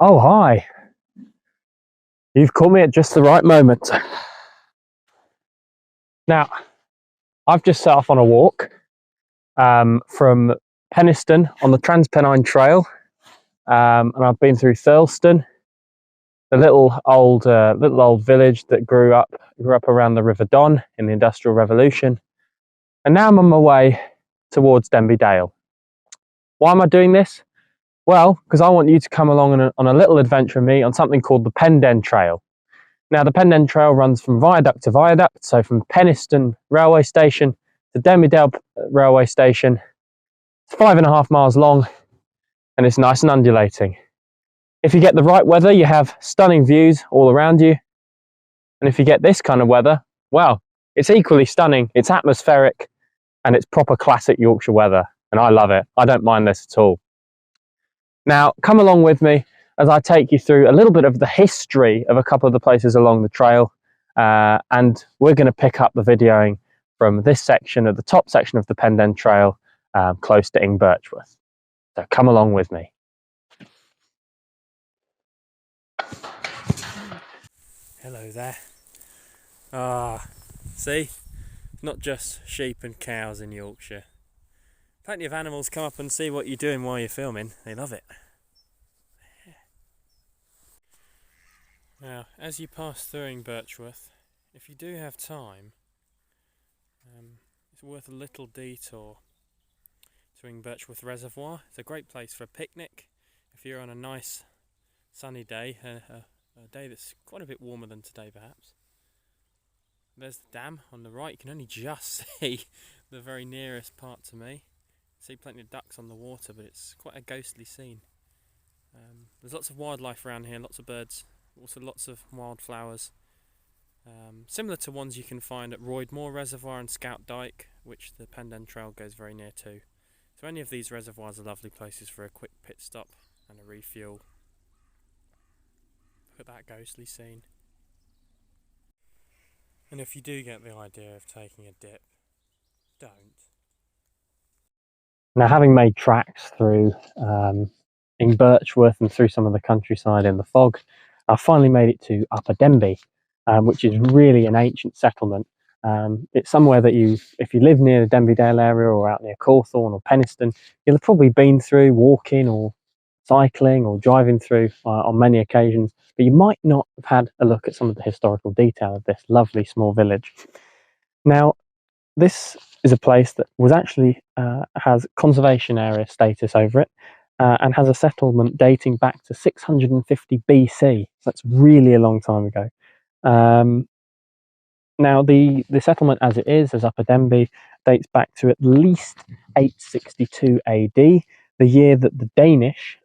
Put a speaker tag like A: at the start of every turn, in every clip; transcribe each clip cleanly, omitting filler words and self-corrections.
A: Oh, hi. You've caught me at just the right moment. Now, I've just set off on a walk from Penistone on the Trans-Pennine Trail, and I've been through Thurleston, the little old village that grew up around the River Don in the Industrial Revolution, and now I'm on my way towards Denby Dale. Why am I doing this? Well, because I want you to come along on a little adventure with me on something called the Penistone Trail. Now, the Penistone Trail runs from viaduct to viaduct, so from Penistone railway station to Denby Dale railway station. It's 5.5 miles long, and it's nice and undulating. If you get the right weather, you have stunning views all around you. And if you get this kind of weather, well, it's equally stunning. It's atmospheric, and it's proper classic Yorkshire weather, and I love it. I don't mind this at all. Now, come along with me as I take you through a little bit of the history of a couple of the places along the trail, and we're going to pick up the videoing from this section, at the top section of the Penistone Trail, close to Birchworth. So come along with me. Hello there. See? Not just sheep and cows in Yorkshire. Plenty of animals come up and see what you're doing while you're filming. They love it. Now, as you pass through Birchworth, if you do have time, it's worth a little detour to Birchworth Reservoir. It's a great place for a picnic if you're on a nice sunny day, a day that's quite a bit warmer than today perhaps. There's the dam on the right. You can only just see the very nearest part to me. See plenty of ducks on the water, but it's quite a ghostly scene. There's lots of wildlife around here, lots of birds, also lots of wildflowers, similar to ones you can find at Roydmore Reservoir and Scout Dyke, which the Penistone Trail goes very near to. So any of these reservoirs are lovely places for a quick pit stop and a refuel. Look at that ghostly scene. And if you do get the idea of taking a dip, don't. Now, having made tracks through in Birchworth and through some of the countryside in the fog, I finally made it to Upper Denby, which is really an ancient settlement. It's somewhere that if you live near the Denby Dale area or out near Cawthorne or Penistone, you'll have probably been through walking or cycling or driving through on many occasions, but you might not have had a look at some of the historical detail of this lovely small village. Now, this is a place that was actually has conservation area status over it, and has a settlement dating back to 650 BC. So that's really a long time ago. Now, the settlement as it is, as Upper Denby, dates back to at least 862 AD, the year that the Danish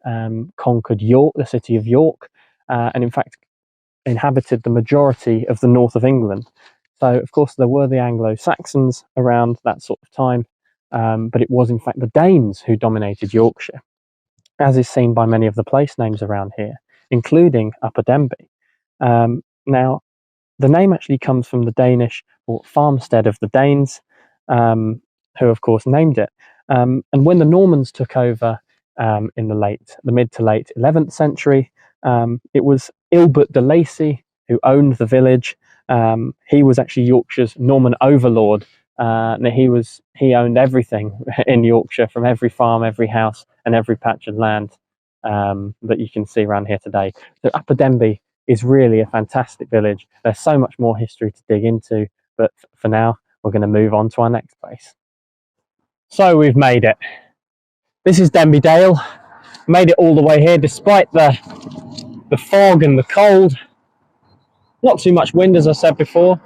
A: conquered York, the city of York, and in fact inhabited the majority of the north of England. So, of course, there were the Anglo-Saxons around that sort of time, but it was in fact the Danes who dominated Yorkshire, as is seen by many of the place names around here, including Upper Denby. Now, the name actually comes from the Danish or farmstead of the Danes, who of course named it. And when the Normans took over in the mid to late 11th century, it was Ilbert de Lacy who owned the village. He was actually Yorkshire's Norman overlord. He owned everything in Yorkshire, from every farm, every house, and every patch of land that you can see around here today. So Upper Denby is really a fantastic village. There's so much more history to dig into, but for now, we're going to move on to our next place. So we've made it. This is Denby Dale. Made it all the way here, despite the fog and the cold. Not too much wind, as I said before.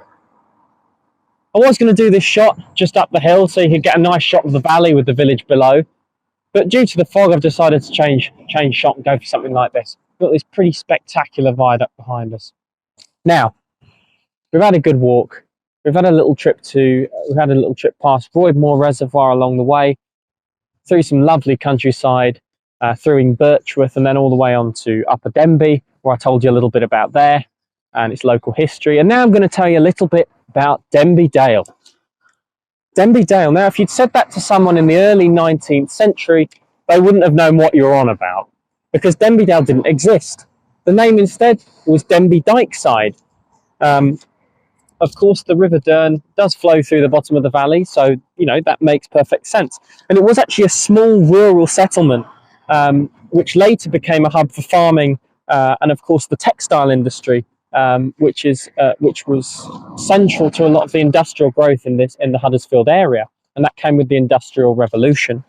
A: I was going to do this shot just up the hill so you could get a nice shot of the valley with the village below. But due to the fog, I've decided to change shot and go for something like this. We've got this pretty spectacular viaduct behind us. Now, we've had a good walk. We've had a little trip past Roydmore Reservoir along the way, through some lovely countryside, through Birchworth, and then all the way on to Upper Denby, where I told you a little bit about there and its local history. And now I'm going to tell you a little bit about Denby Dale. Denby Dale. Now, if you'd said that to someone in the early 19th century, they wouldn't have known what you're on about. because Denby Dale didn't exist. The name instead was Denby Dykeside. Of course, the River Dearne does flow through the bottom of the valley, so that makes perfect sense. And it was actually a small rural settlement, which later became a hub for farming and, of course, the textile industry, which was central to a lot of the industrial growth in the Huddersfield area, and that came with the Industrial Revolution.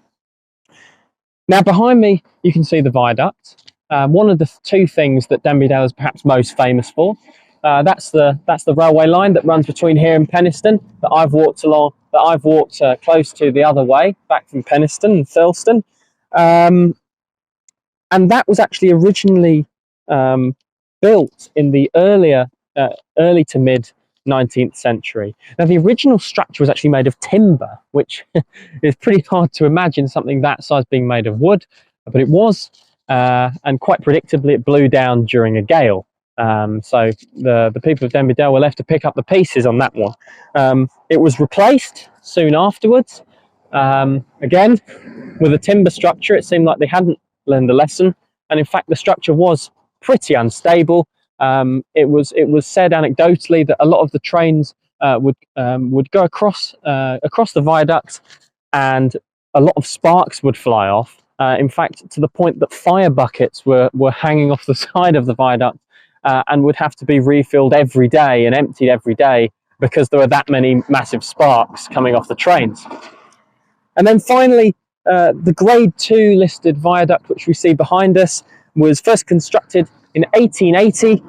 A: Now, behind me, you can see the viaduct. One of the two things that Denby Dale is perhaps most famous for. That's the railway line that runs between here and Penistone that I've walked close to the other way, back from Penistone and Thirlestone. And that was actually originally built in the early to mid 19th century. Now, the original structure was actually made of timber, which is pretty hard to imagine something that size being made of wood, but it was, and quite predictably, it blew down during a gale. So the people of Denby Dale were left to pick up the pieces on that one. It was replaced soon afterwards. Again, with a timber structure, it seemed like they hadn't learned the lesson, and in fact, the structure was pretty unstable. It was said anecdotally that a lot of the trains would go across the viaduct, and a lot of sparks would fly off. In fact, to the point that fire buckets were hanging off the side of the viaduct and would have to be refilled every day and emptied every day because there were that many massive sparks coming off the trains. And then finally, the Grade 2 listed viaduct, which we see behind us, was first constructed in 1880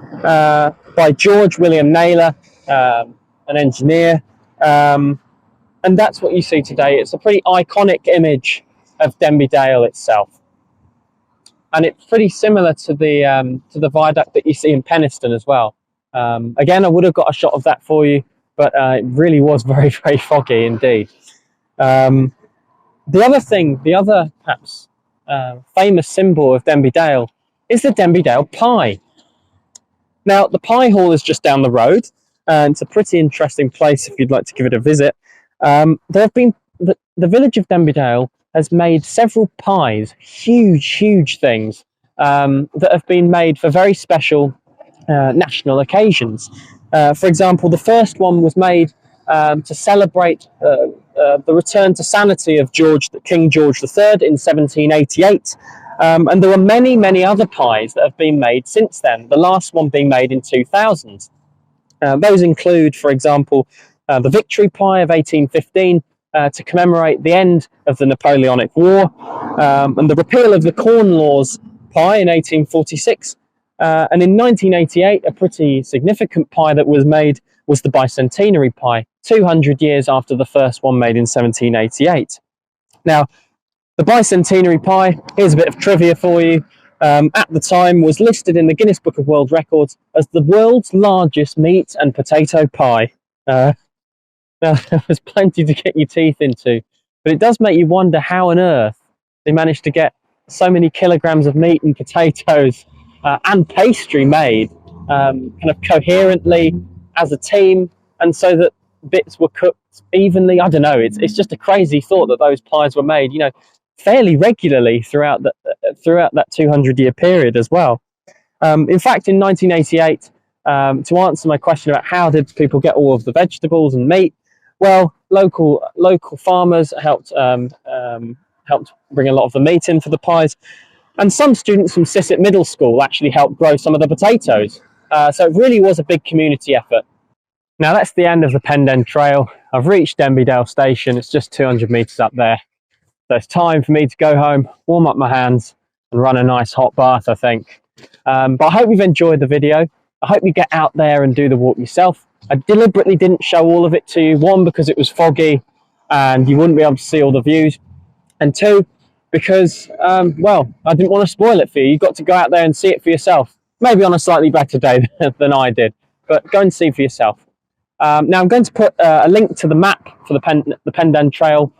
A: by George William Naylor, an engineer, and that's what you see today. It's a pretty iconic image of Denby Dale itself, and it's pretty similar to the viaduct that you see in Penistone as well. Again, I would have got a shot of that for you, but it really was very, very foggy indeed. The other perhaps famous symbol of Denby Dale is the Denby Dale pie. Now, the pie hall is just down the road, and it's a pretty interesting place if you'd like to give it a visit. The village of Denby Dale has made several pies, huge things, that have been made for very special national occasions. For example, the first one was made to celebrate the return to sanity of King George III in 1788. And there are many other pies that have been made since then, the last one being made in 2000. Those include, for example, the Victory Pie of 1815 to commemorate the end of the Napoleonic War, and the repeal of the Corn Laws Pie in 1846. And in 1988, a pretty significant pie that was made was the Bicentenary Pie, 200 years after the first one made in 1788. Now, the Bicentenary Pie, here's a bit of trivia for you, at the time was listed in the Guinness Book of World Records as the world's largest meat and potato pie. Now, there's plenty to get your teeth into, but it does make you wonder how on earth they managed to get so many kilograms of meat and potatoes and pastry made kind of coherently as a team, and so that bits were cooked evenly. I don't know, it's just a crazy thought that those pies were made, fairly regularly throughout that 200-year period as well. In fact, in 1988, to answer my question about how did people get all of the vegetables and meat, well, local farmers helped bring a lot of the meat in for the pies, and some students from Sisset Middle School actually helped grow some of the potatoes. So it really was a big community effort. Now that's the end of the Pendon Trail. I've reached Denby Dale Station. It's just 200 metres up there. So it's time for me to go home, warm up my hands and run a nice hot bath, I think. But I hope you've enjoyed the video. I hope you get out there and do the walk yourself. I deliberately didn't show all of it to you. One, because it was foggy and you wouldn't be able to see all the views. And two, because, well, I didn't want to spoil it for you. You've got to go out there and see it for yourself. Maybe on a slightly better day than I did, but go and see for yourself. Now I'm going to put a link to the map for the Pendon Trail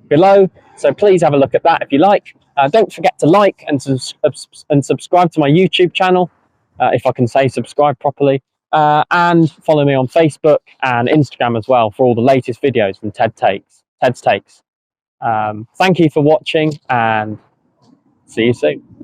A: below, so please have a look at that if you like. Don't forget to like and subscribe to my YouTube channel, if I can say subscribe properly, and follow me on Facebook and Instagram as well for all the latest videos from Ted's Takes. Thank you for watching, and see you soon.